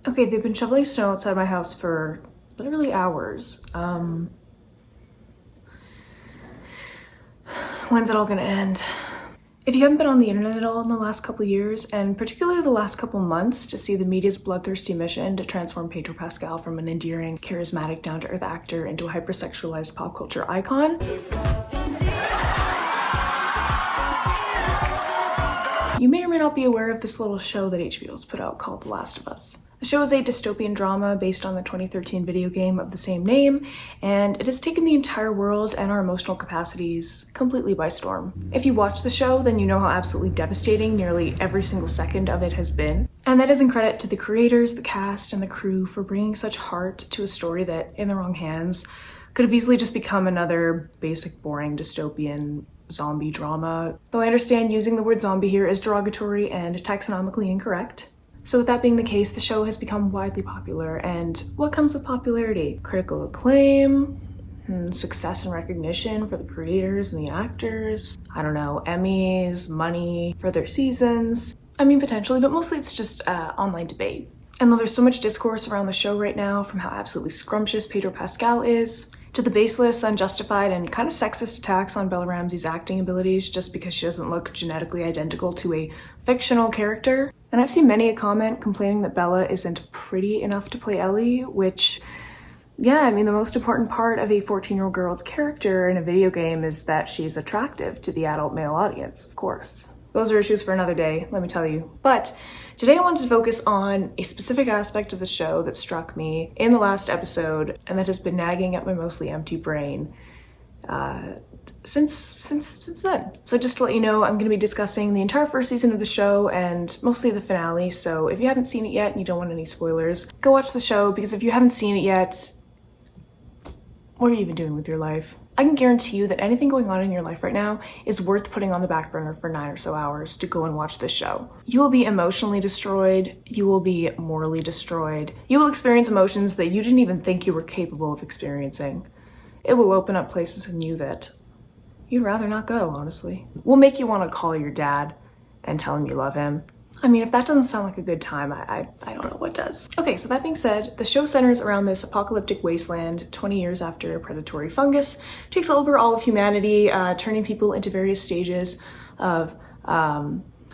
Okay, they've been shoveling snow outside my house for literally hours. When's it all gonna end? If you haven't been on the internet at all in the last couple of years, and particularly the last couple months, to see the media's bloodthirsty mission to transform Pedro Pascal from an endearing, charismatic, down-to-earth actor into a hypersexualized pop culture icon, you may or may not be aware of this little show that HBO's put out called The Last of Us. The show is a dystopian drama based on the 2013 video game of the same name, and it has taken the entire world and our emotional capacities completely by storm. If you watch the show, then you know how absolutely devastating nearly every single second of it has been. And that is in credit to the creators, the cast, and the crew for bringing such heart to a story that, in the wrong hands, could have easily just become another basic, boring, dystopian zombie drama. Though I understand using the word zombie here is derogatory and taxonomically incorrect. So with that being the case, the show has become widely popular, and what comes with popularity? Critical acclaim, success and recognition for the creators and the actors, I don't know, Emmys, money for their seasons. I mean, potentially, but mostly it's just online debate. And though there's so much discourse around the show right now, from how absolutely scrumptious Pedro Pascal is, to the baseless, unjustified, and kind of sexist attacks on Bella Ramsey's acting abilities just because she doesn't look genetically identical to a fictional character. And I've seen many a comment complaining that Bella isn't pretty enough to play Ellie, which, yeah, I mean, the most important part of a 14-year-old girl's character in a video game is that she's attractive to the adult male audience, of course. Those are issues for another day, let me tell you. But today I wanted to focus on a specific aspect of the show that struck me in the last episode and that has been nagging at my mostly empty brain since then. So just to let you know, I'm going to be discussing the entire first season of the show and mostly the finale. So if you haven't seen it yet and you don't want any spoilers, go watch the show, because if you haven't seen it yet, what are you even doing with your life? I can guarantee you that anything going on in your life right now is worth putting on the back burner for 9 or so hours to go and watch this show. You will be emotionally destroyed. You will be morally destroyed. You will experience emotions that you didn't even think you were capable of experiencing. It will open up places in you that you'd rather not go, honestly. Will make you want to call your dad and tell him you love him. I mean, if that doesn't sound like a good time, I don't know what does. Okay, so that being said, the show centers around this apocalyptic wasteland 20 years after a predatory fungus takes over all of humanity, turning people into various stages of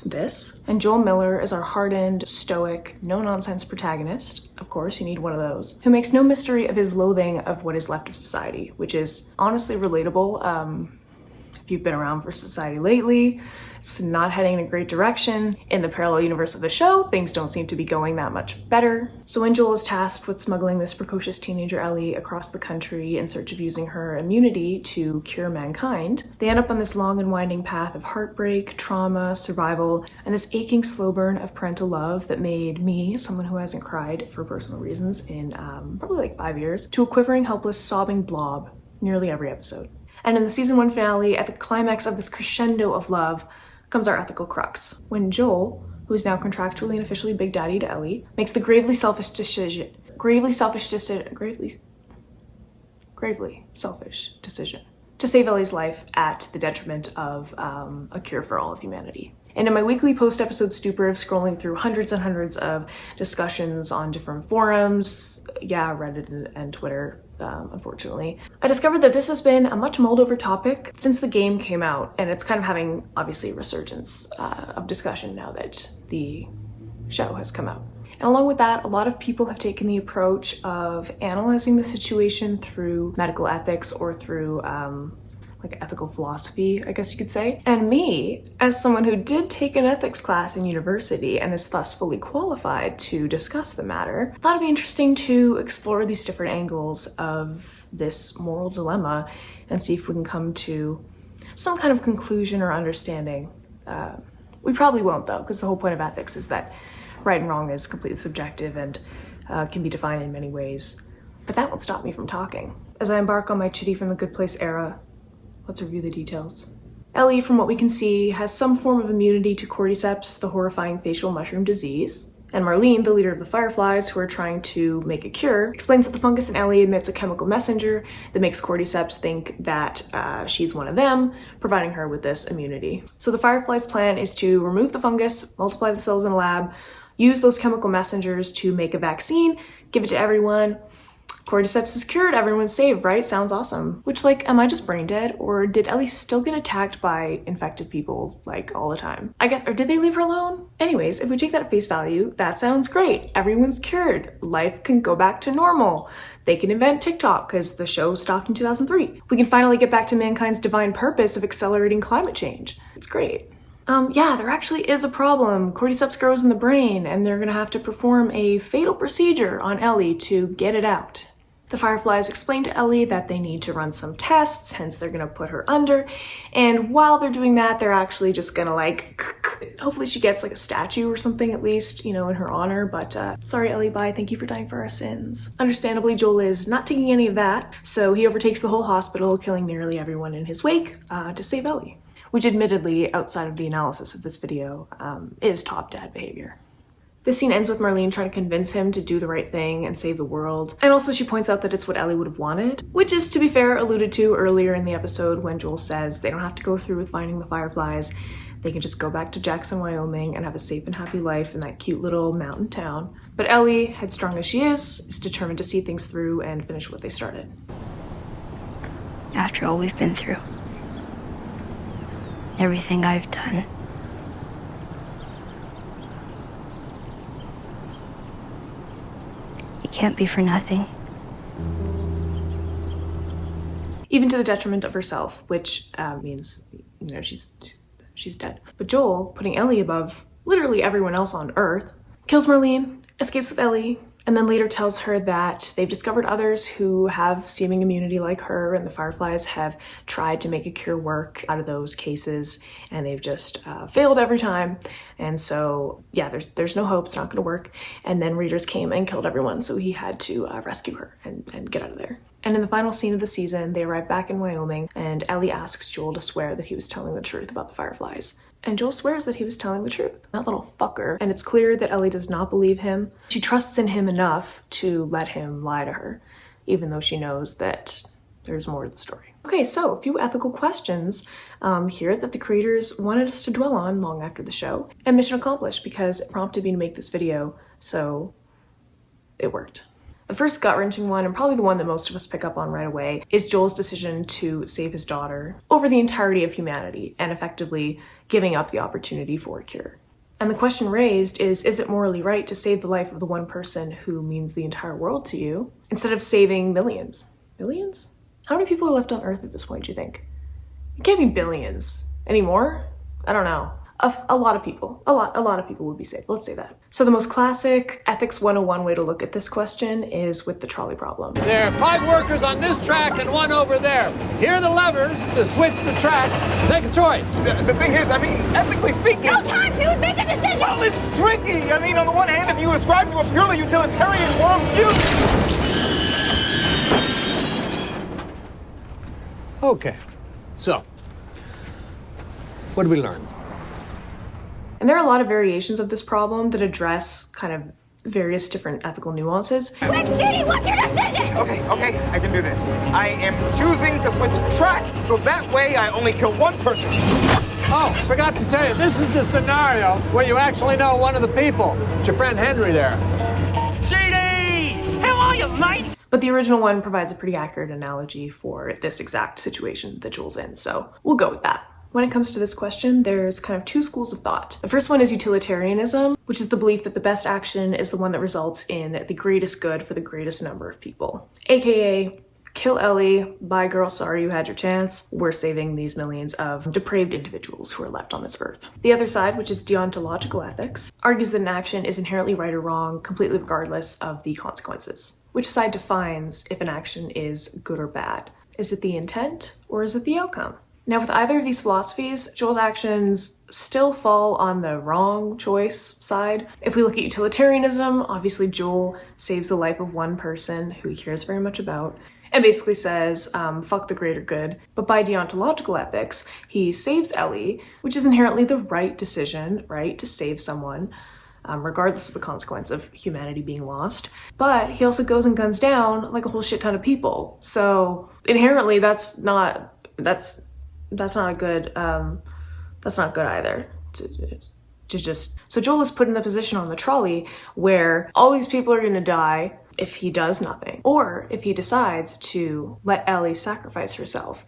this. And Joel Miller is our hardened, stoic, no-nonsense protagonist. Of course, you need one of those. Who makes no mystery of his loathing of what is left of society, which is honestly relatable. If you've been around for society lately, it's not heading in a great direction. In the parallel universe of the show, things don't seem to be going that much better. So when Joel is tasked with smuggling this precocious teenager Ellie across the country in search of using her immunity to cure mankind, they end up on this long and winding path of heartbreak, trauma, survival, and this aching slow burn of parental love that made me, someone who hasn't cried for personal reasons in probably like 5 years, to a quivering, helpless, sobbing blob nearly every episode. And in the season 1 finale, at the climax of this crescendo of love, comes our ethical crux, when Joel, who is now contractually and officially Big Daddy to Ellie, makes the gravely selfish decision to save Ellie's life at the detriment of a cure for all of humanity. And in my weekly post-episode stupor of scrolling through hundreds and hundreds of discussions on different forums, Reddit and Twitter, unfortunately, I discovered that this has been a much mulled over topic since the game came out, and it's kind of having, obviously, a resurgence of discussion now that the show has come out. And along with that, a lot of people have taken the approach of analyzing the situation through medical ethics or through like ethical philosophy, I guess you could say. And me, as someone who did take an ethics class in university and is thus fully qualified to discuss the matter, thought it'd be interesting to explore these different angles of this moral dilemma and see if we can come to some kind of conclusion or understanding. We probably won't, though, because the whole point of ethics is that right and wrong is completely subjective and can be defined in many ways. But that won't stop me from talking. As I embark on my Chitty from the Good Place era, let's review the details. Ellie, from what we can see, has some form of immunity to cordyceps, the horrifying facial mushroom disease. And Marlene, the leader of the Fireflies, who are trying to make a cure, explains that the fungus in Ellie emits a chemical messenger that makes cordyceps think that she's one of them, providing her with this immunity. So the Fireflies' plan is to remove the fungus, multiply the cells in a lab, use those chemical messengers to make a vaccine, give it to everyone. Cordyceps is cured, everyone's saved, right? Sounds awesome. Which, like, am I just brain dead? Or did Ellie still get attacked by infected people, like, all the time? I guess, or did they leave her alone? Anyways, if we take that at face value, that sounds great. Everyone's cured. Life can go back to normal. They can invent TikTok, because the show stopped in 2003. We can finally get back to mankind's divine purpose of accelerating climate change. It's great. Yeah, there actually is a problem. Cordyceps grows in the brain, and they're gonna have to perform a fatal procedure on Ellie to get it out. The Fireflies explain to Ellie that they need to run some tests, hence they're gonna put her under, and while they're doing that, they're actually just gonna hopefully she gets like a statue or something at least, in her honor, but sorry Ellie, bye, thank you for dying for our sins. Understandably, Joel is not taking any of that, so he overtakes the whole hospital, killing nearly everyone in his wake to save Ellie. Which admittedly, outside of the analysis of this video, is top dad behavior. This scene ends with Marlene trying to convince him to do the right thing and save the world. And also she points out that it's what Ellie would have wanted, which is, to be fair, alluded to earlier in the episode when Joel says they don't have to go through with finding the Fireflies. They can just go back to Jackson, Wyoming and have a safe and happy life in that cute little mountain town. But Ellie, headstrong as she is determined to see things through and finish what they started. After all we've been through, everything I've done, it can't be for nothing. Even to the detriment of herself, which means, she's dead. But Joel, putting Ellie above literally everyone else on Earth, kills Marlene, escapes with Ellie, and then later tells her that they've discovered others who have seeming immunity like her, and the Fireflies have tried to make a cure work out of those cases, and they've just failed every time. And so, yeah, there's no hope, it's not gonna work. And then Raiders came and killed everyone, so he had to rescue her and get out of there. And in the final scene of the season, they arrive back in Wyoming, and Ellie asks Joel to swear that he was telling the truth about the Fireflies. And Joel swears that he was telling the truth. That little fucker. And it's clear that Ellie does not believe him. She trusts in him enough to let him lie to her, even though she knows that there's more to the story. Okay, so a few ethical questions here that the creators wanted us to dwell on long after the show. And mission accomplished, because it prompted me to make this video, so it worked. The first gut-wrenching one, and probably the one that most of us pick up on right away, is Joel's decision to save his daughter over the entirety of humanity and effectively giving up the opportunity for a cure. And the question raised is it morally right to save the life of the one person who means the entire world to you instead of saving millions? Billions? How many people are left on Earth at this point, do you think? It can't be billions. Anymore? I don't know. A lot of people. A lot of people would be saved. Let's say that. So the most classic Ethics 101 way to look at this question is with the trolley problem. There are 5 workers on this track and 1 over there. Here are the levers to switch the tracks. Make a choice. The thing is, ethically speaking... No time, dude! Make a decision! Well, it's tricky! On the one hand, if you ascribe to a purely utilitarian worldview... Okay. So, what did we learn? And there are a lot of variations of this problem that address kind of various different ethical nuances. Quick, Judy, what's your decision? Okay, I can do this. I am choosing to switch tracks, so that way I only kill one person. Oh, forgot to tell you, this is the scenario where you actually know one of the people. It's your friend Henry there. JD! How are you, mate? But the original one provides a pretty accurate analogy for this exact situation that Joel's in, so we'll go with that. When it comes to this question, there's kind of 2 schools of thought. The first one is utilitarianism, which is the belief that the best action is the one that results in the greatest good for the greatest number of people. AKA, kill Ellie, bye girl, sorry you had your chance. We're saving these millions of depraved individuals who are left on this earth. The other side, which is deontological ethics, argues that an action is inherently right or wrong, completely regardless of the consequences. Which side defines if an action is good or bad? Is it the intent or is it the outcome? Now, with either of these philosophies, Joel's actions still fall on the wrong choice side. If we look at utilitarianism, obviously Joel saves the life of one person who he cares very much about, and basically says, fuck the greater good. But by deontological ethics, he saves Ellie, which is inherently the right decision, right, to save someone, regardless of the consequence of humanity being lost. But he also goes and guns down like a whole shit ton of people. So inherently, that's not a good, that's not good either. To So Joel is put in the position on the trolley where all these people are gonna die if he does nothing, or if he decides to let Ellie sacrifice herself.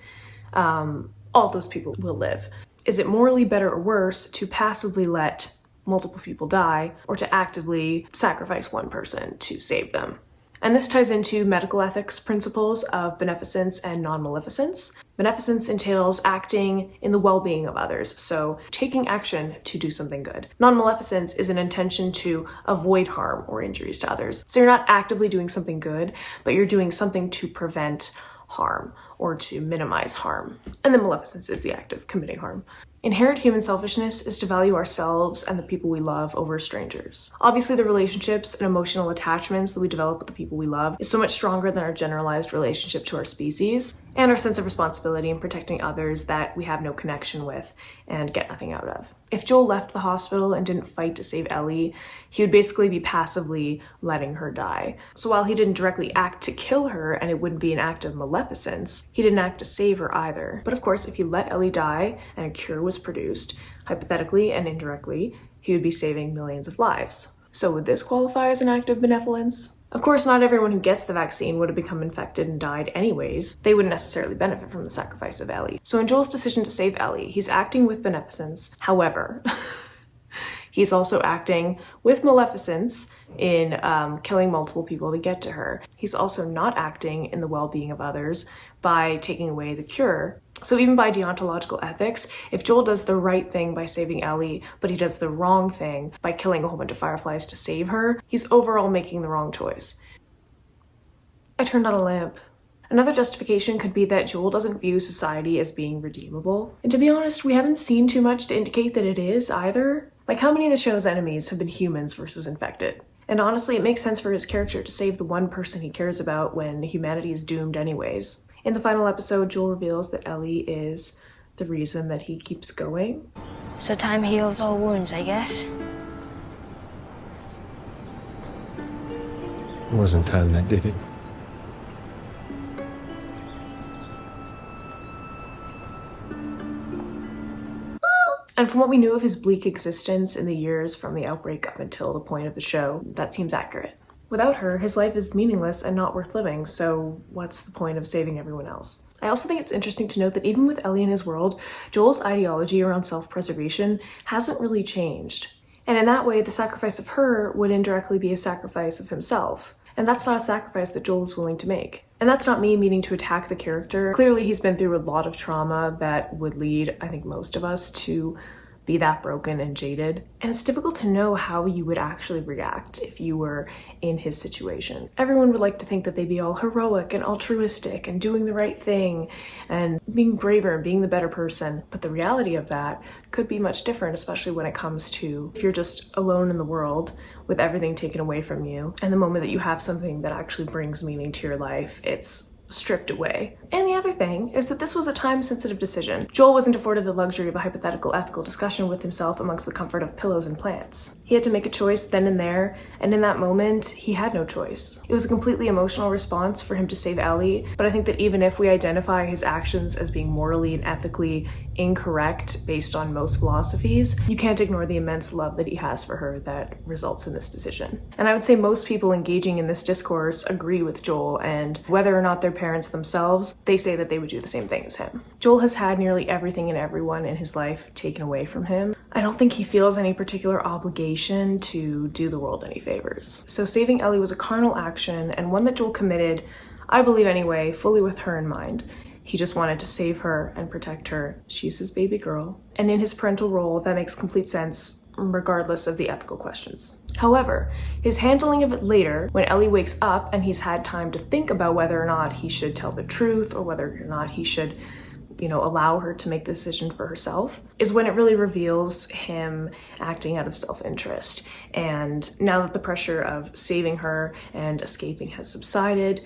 All those people will live. Is it morally better or worse to passively let multiple people die, or to actively sacrifice one person to save them? And this ties into medical ethics principles of beneficence and non-maleficence. Beneficence entails acting in the well-being of others, so taking action to do something good. Non-maleficence is an intention to avoid harm or injuries to others. So you're not actively doing something good, but you're doing something to prevent harm or to minimize harm. And then maleficence is the act of committing harm. Inherent human selfishness is to value ourselves and the people we love over strangers. Obviously, the relationships and emotional attachments that we develop with the people we love is so much stronger than our generalized relationship to our species, and our sense of responsibility in protecting others that we have no connection with and get nothing out of. If Joel left the hospital and didn't fight to save Ellie, he would basically be passively letting her die. So while he didn't directly act to kill her, and it wouldn't be an act of maleficence, he didn't act to save her either. But of course, if he let Ellie die and a cure was produced, hypothetically and indirectly, he would be saving millions of lives. So would this qualify as an act of benevolence? Of course, not everyone who gets the vaccine would have become infected and died anyways. They wouldn't necessarily benefit from the sacrifice of Ellie. So in Joel's decision to save Ellie, he's acting with beneficence. However, he's also acting with maleficence in killing multiple people to get to her. He's also not acting in the well-being of others by taking away the cure. So even by deontological ethics, if Joel does the right thing by saving Ellie, but he does the wrong thing by killing a whole bunch of fireflies to save her, he's overall making the wrong choice. I turned on a lamp. Another justification could be that Joel doesn't view society as being redeemable. And to be honest, we haven't seen too much to indicate that it is either. Like, how many of the show's enemies have been humans versus infected? And honestly, it makes sense for his character to save the one person he cares about when humanity is doomed anyways. In the final episode, Joel reveals that Ellie is the reason that he keeps going. So time heals all wounds, I guess. It wasn't time that did it. And from what we knew of his bleak existence in the years from the outbreak up until the point of the show, that seems accurate. Without her, his life is meaningless and not worth living, so what's the point of saving everyone else? I also think it's interesting to note that even with Ellie in his world, Joel's ideology around self-preservation hasn't really changed. And in that way, the sacrifice of her would indirectly be a sacrifice of himself. And that's not a sacrifice that Joel is willing to make. And that's not me meaning to attack the character. Clearly, he's been through a lot of trauma that would lead, I think, most of us to be that broken and jaded. And it's difficult to know how you would actually react if you were in his situation. Everyone would like to think that they'd be all heroic and altruistic and doing the right thing and being braver and being the better person. But the reality of that could be much different, especially when it comes to if you're just alone in the world with everything taken away from you. And the moment that you have something that actually brings meaning to your life, it's stripped away. And the other thing is that this was a time-sensitive decision. Joel wasn't afforded the luxury of a hypothetical ethical discussion with himself amongst the comfort of pillows and plants. He had to make a choice then and there, and in that moment, he had no choice. It was a completely emotional response for him to save Ellie, but I think that even if we identify his actions as being morally and ethically incorrect based on most philosophies, you can't ignore the immense love that he has for her that results in this decision. And I would say most people engaging in this discourse agree with Joel, and whether or not they're parents themselves, they say that they would do the same thing as him. Joel has had nearly everything and everyone in his life taken away from him. I don't think he feels any particular obligation to do the world any favors. So saving Ellie was a carnal action, and one that Joel committed, I believe anyway, fully with her in mind. He just wanted to save her and protect her. She's his baby girl. And in his parental role, that makes complete sense, regardless of the ethical questions. However, his handling of it later, when Ellie wakes up and he's had time to think about whether or not he should tell the truth or whether or not he should, allow her to make the decision for herself, is when it really reveals him acting out of self-interest. And now that the pressure of saving her and escaping has subsided,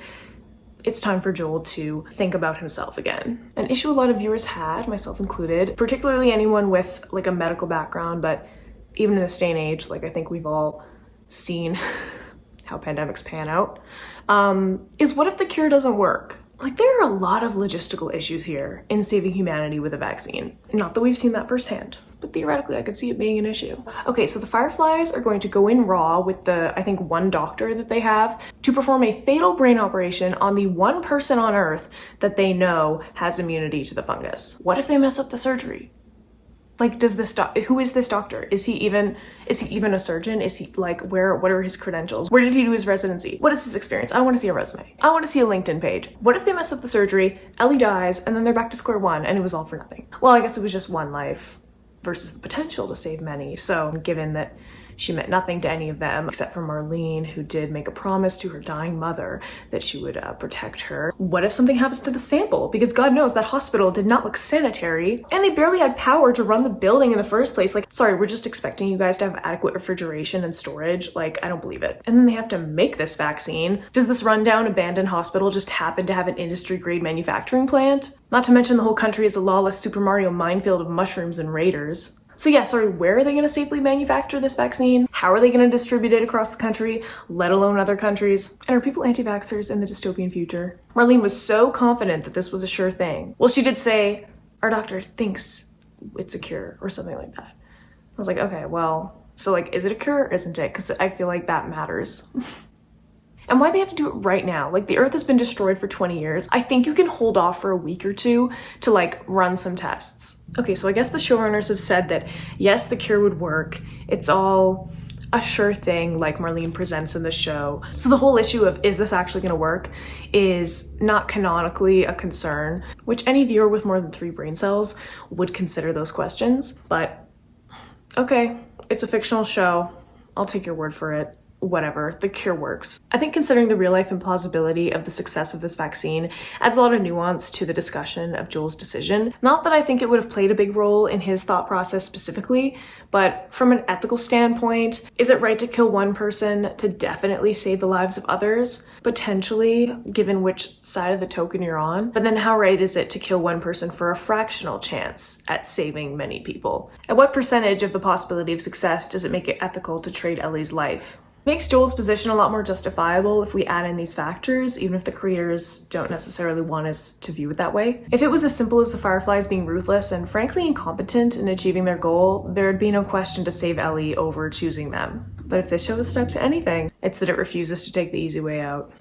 it's time for Joel to think about himself again. An issue a lot of viewers had, myself included, particularly anyone with a medical background, but even in this day and age, I think we've all seen how pandemics pan out, is what if the cure doesn't work? Like, there are a lot of logistical issues here in saving humanity with a vaccine. Not that we've seen that firsthand, but theoretically I could see it being an issue. Okay, so the Fireflies are going to go in raw with the, I think, one doctor that they have to perform a fatal brain operation on the one person on Earth that they know has immunity to the fungus. What if they mess up the surgery? Like, who is this doctor? Is he even a surgeon? Is he like, what are his credentials? Where did he do his residency? What is his experience? I want to see a resume. I want to see a LinkedIn page. What if they mess up the surgery, Ellie dies, and then they're back to square one and it was all for nothing? Well, I guess it was just one life versus the potential to save many. So given that she meant nothing to any of them except for Marlene, who did make a promise to her dying mother that she would protect her. What if something happens to the sample? Because God knows that hospital did not look sanitary, and they barely had power to run the building in the first place. Like, sorry, we're just expecting you guys to have adequate refrigeration and storage. Like, I don't believe it. And then they have to make this vaccine. Does this rundown abandoned hospital just happen to have an industry-grade manufacturing plant? Not to mention the whole country is a lawless Super Mario minefield of mushrooms and raiders. So yeah, sorry, where are they gonna safely manufacture this vaccine? How are they gonna distribute it across the country, let alone other countries? And are people anti-vaxxers in the dystopian future? Marlene was so confident that this was a sure thing. Well, she did say, our doctor thinks it's a cure or something like that. I was like, okay, well, so like, is it a cure or isn't it? Because I feel like that matters. And why they have to do it right now? Like, the Earth has been destroyed for 20 years. I think you can hold off for a week or two to like run some tests. Okay, so I guess the showrunners have said that yes, the cure would work. It's all a sure thing like Marlene presents in the show. So the whole issue of is this actually gonna work is not canonically a concern, which any viewer with more than 3 brain cells would consider those questions. But okay, it's a fictional show. I'll take your word for it. Whatever, the cure works. I think considering the real life implausibility of the success of this vaccine adds a lot of nuance to the discussion of Joel's decision. Not that I think it would have played a big role in his thought process specifically, but from an ethical standpoint, is it right to kill one person to definitely save the lives of others? Potentially, given which side of the token you're on. But then how right is it to kill one person for a fractional chance at saving many people? At what percentage of the possibility of success does it make it ethical to trade Ellie's life? Makes Joel's position a lot more justifiable if we add in these factors, even if the creators don't necessarily want us to view it that way. If it was as simple as the Fireflies being ruthless and frankly incompetent in achieving their goal, there'd be no question to save Ellie over choosing them. But if this show is stuck to anything, it's that it refuses to take the easy way out.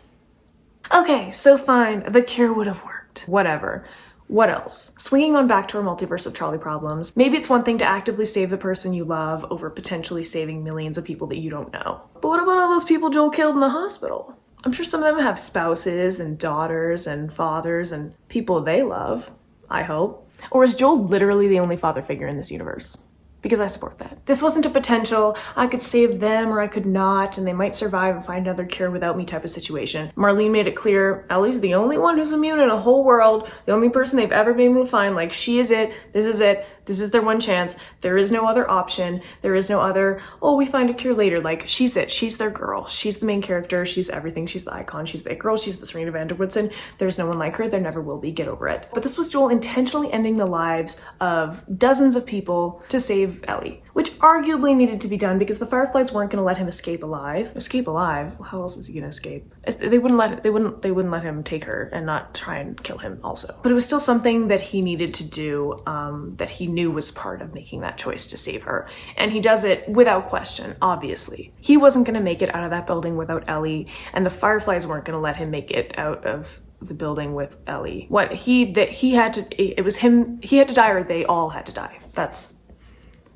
Okay, so fine, the cure would have worked. Whatever. What else? Swinging on back to our multiverse of trolley problems, maybe it's one thing to actively save the person you love over potentially saving millions of people that you don't know. But what about all those people Joel killed in the hospital? I'm sure some of them have spouses and daughters and fathers and people they love, I hope. Or is Joel literally the only father figure in this universe? Because I support that. This wasn't a potential, I could save them or I could not, and they might survive and find another cure without me type of situation. Marlene made it clear, Ellie's the only one who's immune in a whole world, the only person they've ever been able to find, like, she is it, this is their one chance, there is no other option, there is no other, oh, we find a cure later, like, she's it, she's their girl, she's the main character, she's everything, she's the icon, she's the girl, she's the Serena van der Woodsen, there's no one like her, there never will be, get over it. But this was Joel intentionally ending the lives of dozens of people to save Ellie, which arguably needed to be done because the Fireflies weren't going to let him escape alive. Escape alive? How else is he going to escape? They wouldn't let him take her and not try and kill him also. But it was still something that he needed to do, that he knew was part of making that choice to save her. And he does it without question, obviously. He wasn't going to make it out of that building without Ellie, and the Fireflies weren't going to let him make it out of the building with Ellie. He had to die or they all had to die.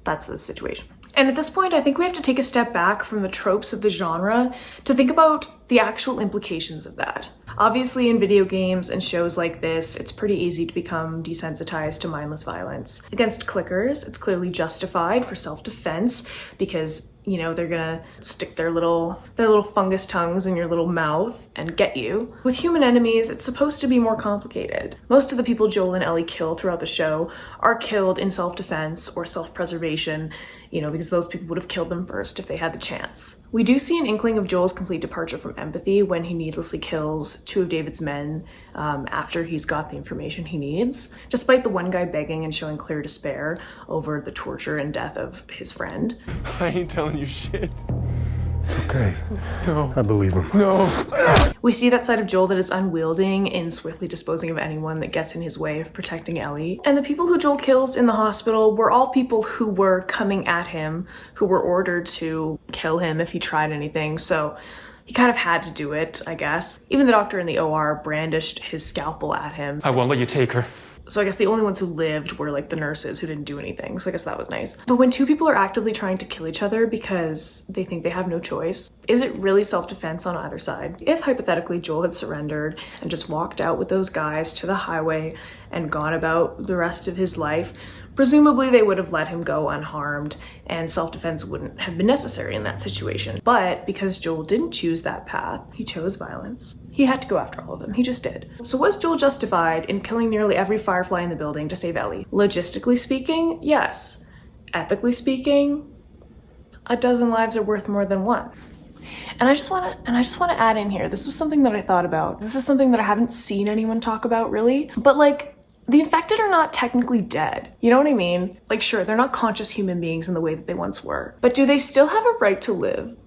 That's the situation. And at this point, I think we have to take a step back from the tropes of the genre to think about the actual implications of that. Obviously, in video games and shows like this, it's pretty easy to become desensitized to mindless violence. Against clickers, it's clearly justified for self-defense because, you know, they're gonna stick their little fungus tongues in your little mouth and get you. With human enemies, it's supposed to be more complicated. Most of the people Joel and Ellie kill throughout the show are killed in self-defense or self-preservation, you know, because those people would have killed them first if they had the chance. We do see an inkling of Joel's complete departure from empathy when he needlessly kills 2 of David's men after he's got the information he needs, despite the one guy begging and showing clear despair over the torture and death of his friend. I ain't telling you shit. It's okay. No. I believe him. No. We see that side of Joel that is unwielding in swiftly disposing of anyone that gets in his way of protecting Ellie. And the people who Joel kills in the hospital were all people who were coming at him, who were ordered to kill him if he tried anything. So he kind of had to do it, I guess. Even the doctor in the OR brandished his scalpel at him. I won't let you take her. So I guess the only ones who lived were like the nurses who didn't do anything. So I guess that was nice. But when two people are actively trying to kill each other because they think they have no choice, is it really self-defense on either side? If hypothetically Joel had surrendered and just walked out with those guys to the highway and gone about the rest of his life, presumably they would have let him go unharmed and self-defense wouldn't have been necessary in that situation. But because Joel didn't choose that path, he chose violence. He had to go after all of them. He just did. So was Joel justified in killing nearly every Firefly in the building to save Ellie? Logistically speaking, yes. Ethically speaking, a dozen lives are worth more than one. And I just want to add in here, this was something that I thought about. This is something that I haven't seen anyone talk about really, but like, the infected are not technically dead. You know what I mean? Like, sure, they're not conscious human beings in the way that they once were, but do they still have a right to live?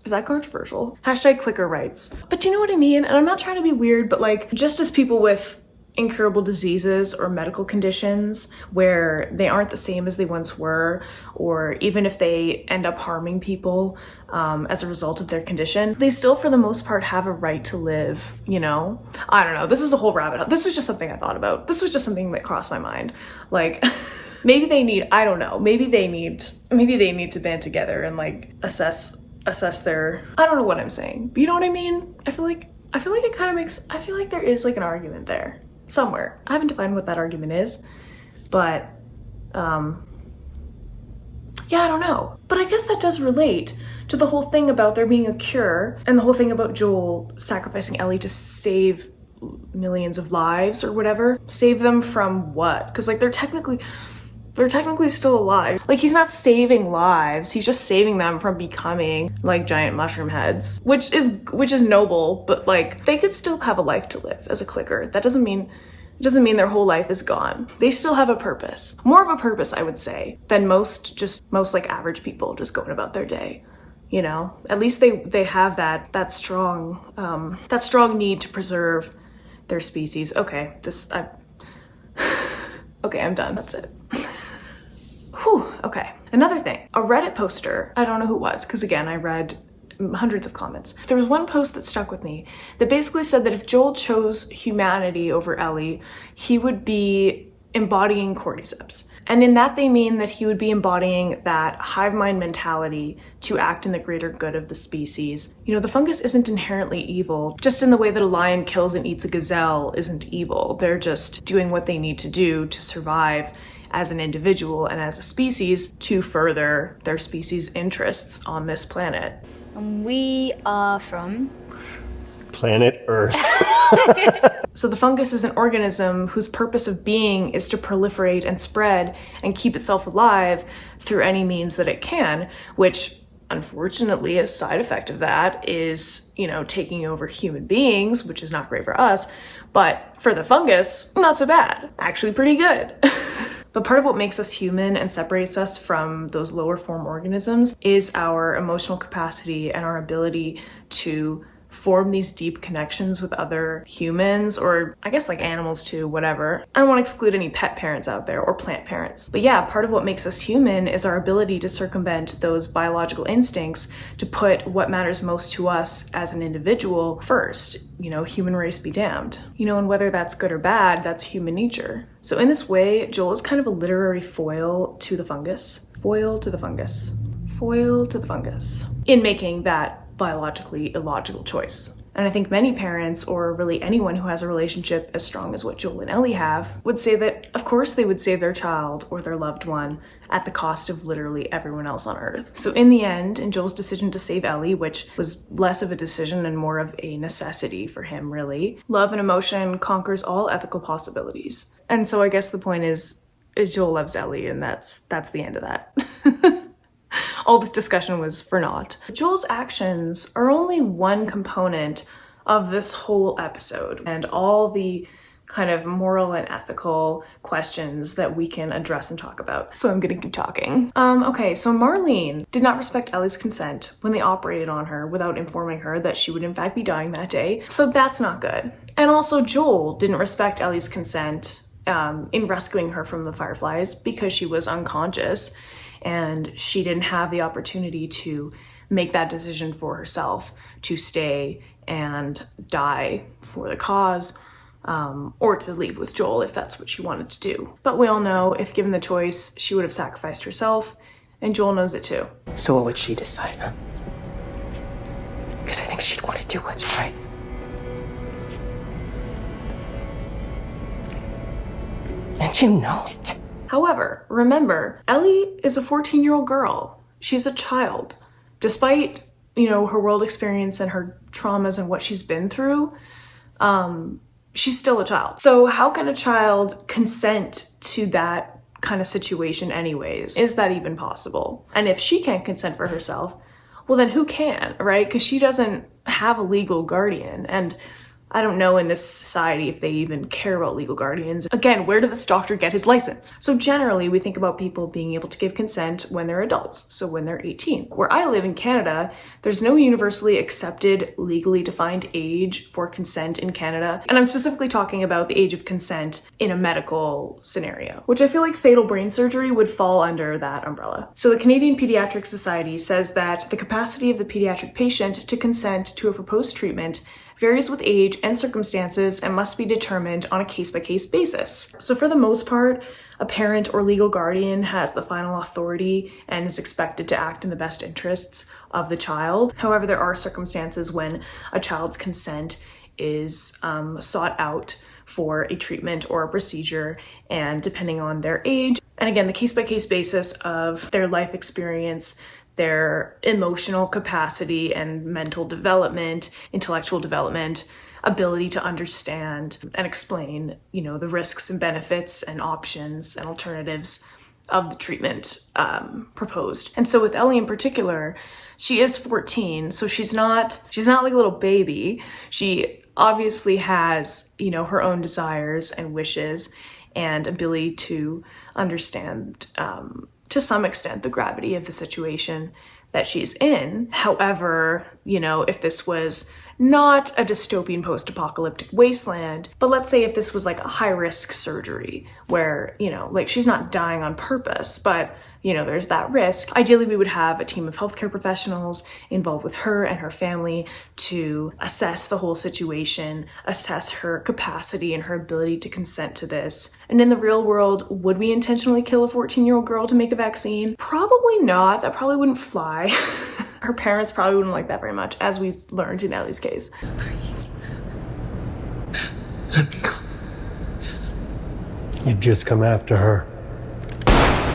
Is that controversial? Hashtag clicker rights. But do you know what I mean? And I'm not trying to be weird, but like, just as people with incurable diseases or medical conditions where they aren't the same as they once were, or even if they end up harming people as a result of their condition, they still for the most part have a right to live, you know? I don't know, this is a whole rabbit hole. This was just something I thought about. This was just something that crossed my mind. Like, maybe they need, I don't know, maybe they need to band together and like assess their, I don't know what I'm saying, but you know what I mean? I feel like it kind of makes, I feel like there is like an argument there. Somewhere. I haven't defined what that argument is, but yeah, I don't know. But I guess that does relate to the whole thing about there being a cure and the whole thing about Joel sacrificing Ellie to save millions of lives or whatever. Save them from what? Because like they're technically still alive. Like he's not saving lives, he's just saving them from becoming like giant mushroom heads, which is noble, but like they could still have a life to live as a clicker. That doesn't mean their whole life is gone. They still have a purpose. More of a purpose, I would say, than most like average people just going about their day. You know? At least they have that strong need to preserve their species. Okay, okay, I'm done. That's it. Whew, okay. Another thing, a Reddit poster, I don't know who it was, because again, I read hundreds of comments. There was one post that stuck with me that basically said that if Joel chose humanity over Ellie, he would be embodying cordyceps. And in that they mean that he would be embodying that hive mind mentality to act in the greater good of the species. You know, the fungus isn't inherently evil, just in the way that a lion kills and eats a gazelle isn't evil. They're just doing what they need to do to survive as an individual and as a species to further their species' interests on this planet. We are from Planet Earth. So the fungus is an organism whose purpose of being is to proliferate and spread and keep itself alive through any means that it can, which unfortunately a side effect of that is, you know, taking over human beings, which is not great for us, but for the fungus, not so bad. Actually pretty good. But part of what makes us human and separates us from those lower form organisms is our emotional capacity and our ability to form these deep connections with other humans, or I guess like animals too, whatever. I don't want to exclude any pet parents out there or plant parents. But yeah, part of what makes us human is our ability to circumvent those biological instincts to put what matters most to us as an individual first. You know, human race be damned. You know, and whether that's good or bad, that's human nature. So in this way, Joel is kind of a literary foil to the fungus. Foil to the fungus. Foil to the fungus. In making that biologically illogical choice. And I think many parents, or really anyone who has a relationship as strong as what Joel and Ellie have, would say that of course they would save their child or their loved one at the cost of literally everyone else on Earth. So in the end, in Joel's decision to save Ellie, which was less of a decision and more of a necessity for him really, love and emotion conquers all ethical possibilities. And so I guess the point is Joel loves Ellie, and that's the end of that. All this discussion was for naught. Joel's actions are only one component of this whole episode and all the kind of moral and ethical questions that we can address and talk about. So I'm gonna keep talking. Okay, so Marlene did not respect Ellie's consent when they operated on her without informing her that she would in fact be dying that day. So that's not good. And also Joel didn't respect Ellie's consent in rescuing her from the Fireflies because she was unconscious and she didn't have the opportunity to make that decision for herself to stay and die for the cause, or to leave with Joel if that's what she wanted to do. But we all know if given the choice, she would have sacrificed herself, and Joel knows it too. So what would she decide, huh? Because I think she'd want to do what's right. And you know it. However, remember, Ellie is a 14-year-old girl. She's a child. Despite, her world experience and her traumas and what she's been through, she's still a child. So how can a child consent to that kind of situation anyways? Is that even possible? And if she can't consent for herself, well then who can, right? Because she doesn't have a legal guardian, and I don't know in this society if they even care about legal guardians. Again, where did this doctor get his license? So generally, we think about people being able to give consent when they're adults, so when they're 18. Where I live in Canada, there's no universally accepted, legally defined age for consent in Canada. And I'm specifically talking about the age of consent in a medical scenario, which I feel like fatal brain surgery would fall under that umbrella. So the Canadian Pediatric Society says that the capacity of the pediatric patient to consent to a proposed treatment varies with age and circumstances and must be determined on a case-by-case basis. So for the most part, a parent or legal guardian has the final authority and is expected to act in the best interests of the child. However, there are circumstances when a child's consent is sought out for a treatment or a procedure, and depending on their age, and again, the case-by-case basis of their life experience, their emotional capacity and mental development, intellectual development, ability to understand and explain, the risks and benefits and options and alternatives of the treatment proposed. And so with Ellie in particular, she is 14, so she's not like a little baby. She obviously has, her own desires and wishes and ability to understand to some extent the gravity of the situation that she's in. However, if this was not a dystopian post-apocalyptic wasteland, but let's say if this was like a high-risk surgery where, she's not dying on purpose, but, there's that risk. Ideally, we would have a team of healthcare professionals involved with her and her family to assess the whole situation, assess her capacity and her ability to consent to this. And in the real world, would we intentionally kill a 14-year-old girl to make a vaccine? Probably not. That probably wouldn't fly. Her parents probably wouldn't like that very much, as we've learned in Ellie's case. Please. Let me go. You've just come after her.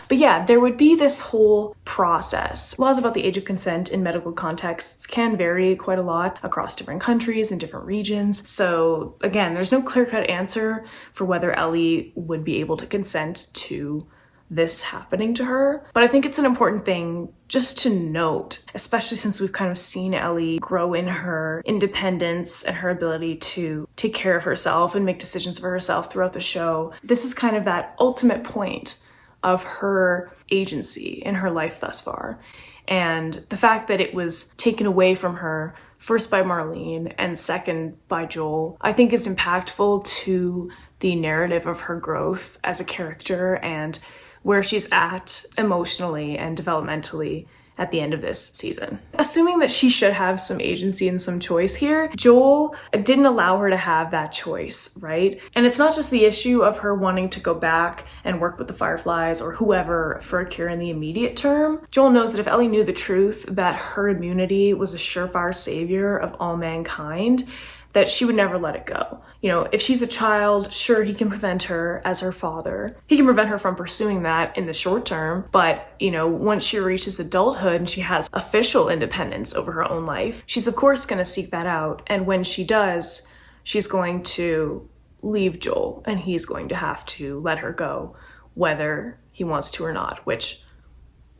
But yeah, there would be this whole process. Laws about the age of consent in medical contexts can vary quite a lot across different countries and different regions. So again, there's no clear-cut answer for whether Ellie would be able to consent to this happening to her. But I think it's an important thing just to note, especially since we've kind of seen Ellie grow in her independence and her ability to take care of herself and make decisions for herself throughout the show. This is kind of that ultimate point of her agency in her life thus far. And the fact that it was taken away from her, first by Marlene and second by Joel, I think is impactful to the narrative of her growth as a character and where she's at emotionally and developmentally at the end of this season. Assuming that she should have some agency and some choice here, Joel didn't allow her to have that choice, right? And it's not just the issue of her wanting to go back and work with the Fireflies or whoever for a cure in the immediate term. Joel knows that if Ellie knew the truth, that her immunity was a surefire savior of all mankind, that she would never let it go. If she's a child, sure, he can prevent her as her father. He can prevent her from pursuing that in the short term, but, once she reaches adulthood and she has official independence over her own life, she's of course going to seek that out. And when she does, she's going to leave Joel and he's going to have to let her go, whether he wants to or not, which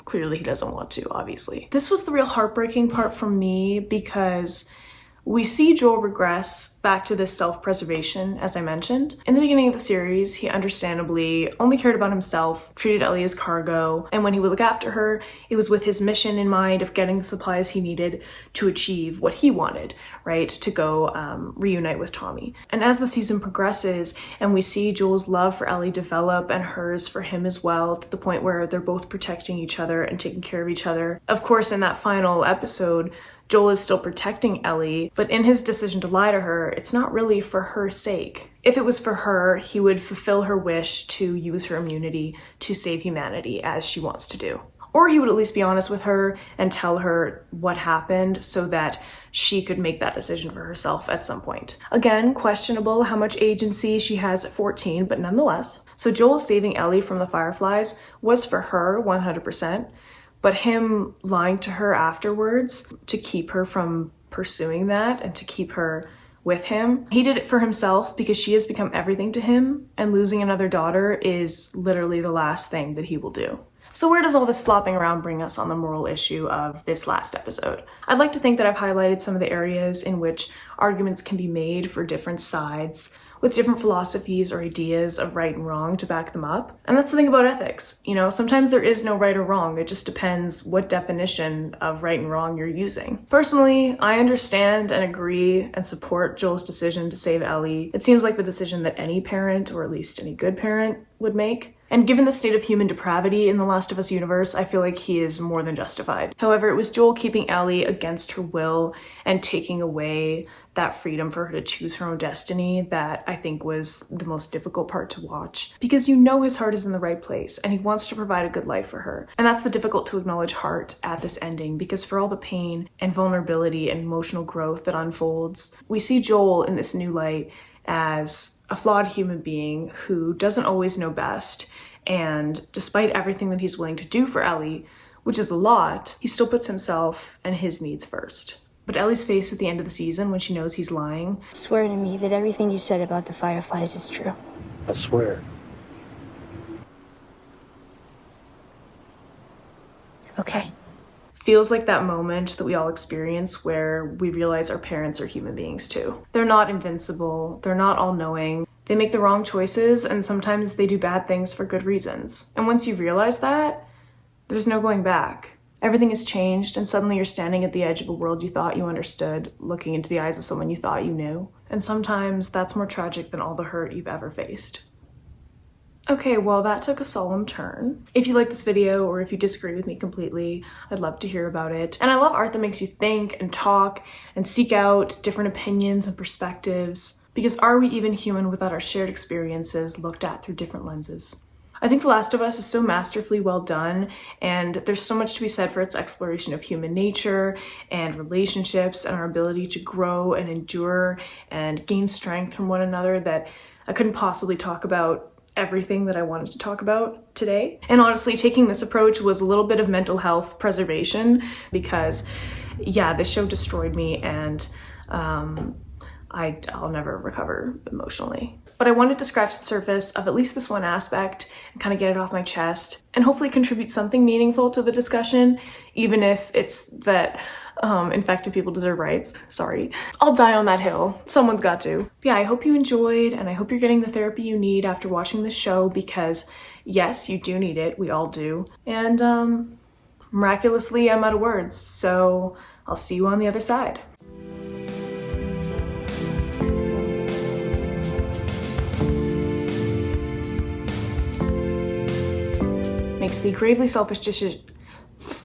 clearly he doesn't want to, obviously. This was the real heartbreaking part for me because We see Joel regress back to this self-preservation, as I mentioned. In the beginning of the series, he understandably only cared about himself, treated Ellie as cargo, and when he would look after her, it was with his mission in mind of getting the supplies he needed to achieve what he wanted, right? To go reunite with Tommy. And as the season progresses, and we see Joel's love for Ellie develop and hers for him as well, to the point where they're both protecting each other and taking care of each other. Of course, in that final episode, Joel is still protecting Ellie, but in his decision to lie to her, it's not really for her sake. If it was for her, he would fulfill her wish to use her immunity to save humanity, as she wants to do. Or he would at least be honest with her and tell her what happened so that she could make that decision for herself at some point. Again, questionable how much agency she has at 14, but nonetheless. So Joel saving Ellie from the Fireflies was for her 100%. But him lying to her afterwards to keep her from pursuing that and to keep her with him, he did it for himself because she has become everything to him, and losing another daughter is literally the last thing that he will do. So where does all this flopping around bring us on the moral issue of this last episode? I'd like to think that I've highlighted some of the areas in which arguments can be made for different sides, with different philosophies or ideas of right and wrong to back them up. And that's the thing about ethics. You know, sometimes there is no right or wrong. It just depends what definition of right and wrong you're using. Personally, I understand and agree and support Joel's decision to save Ellie. It seems like the decision that any parent, or at least any good parent, would make. And given the state of human depravity in the Last of Us universe, I feel like he is more than justified. However, it was Joel keeping Ellie against her will and taking away that freedom for her to choose her own destiny that I think was the most difficult part to watch. Because you know his heart is in the right place and he wants to provide a good life for her. And that's the difficult to acknowledge heart at this ending, because for all the pain and vulnerability and emotional growth that unfolds, we see Joel in this new light as a flawed human being who doesn't always know best, and despite everything that he's willing to do for Ellie, which is a lot, he still puts himself and his needs first. But Ellie's face at the end of the season when she knows he's lying. Swear to me that everything you said about the Fireflies is true. I swear. Okay. Feels like that moment that we all experience where we realize our parents are human beings too. They're not invincible, they're not all-knowing. They make the wrong choices, and sometimes they do bad things for good reasons. And once you realize that, there's no going back. Everything has changed, and suddenly you're standing at the edge of a world you thought you understood, looking into the eyes of someone you thought you knew. And sometimes that's more tragic than all the hurt you've ever faced. Okay, well, that took a solemn turn. If you like this video, or if you disagree with me completely, I'd love to hear about it. And I love art that makes you think and talk and seek out different opinions and perspectives. Because are we even human without our shared experiences looked at through different lenses? I think The Last of Us is so masterfully well done, and there's so much to be said for its exploration of human nature and relationships and our ability to grow and endure and gain strength from one another that I couldn't possibly talk about everything that I wanted to talk about today. And honestly, taking this approach was a little bit of mental health preservation because, yeah, this show destroyed me, and I'll never recover emotionally. But I wanted to scratch the surface of at least this one aspect and kind of get it off my chest and hopefully contribute something meaningful to the discussion, even if it's that infected people deserve rights. Sorry. I'll die on that hill. Someone's got to. But yeah, I hope you enjoyed, and I hope you're getting the therapy you need after watching this show, because yes, you do need it. We all do. And miraculously, I'm out of words. So I'll see you on the other side. Makes the gravely selfish decision.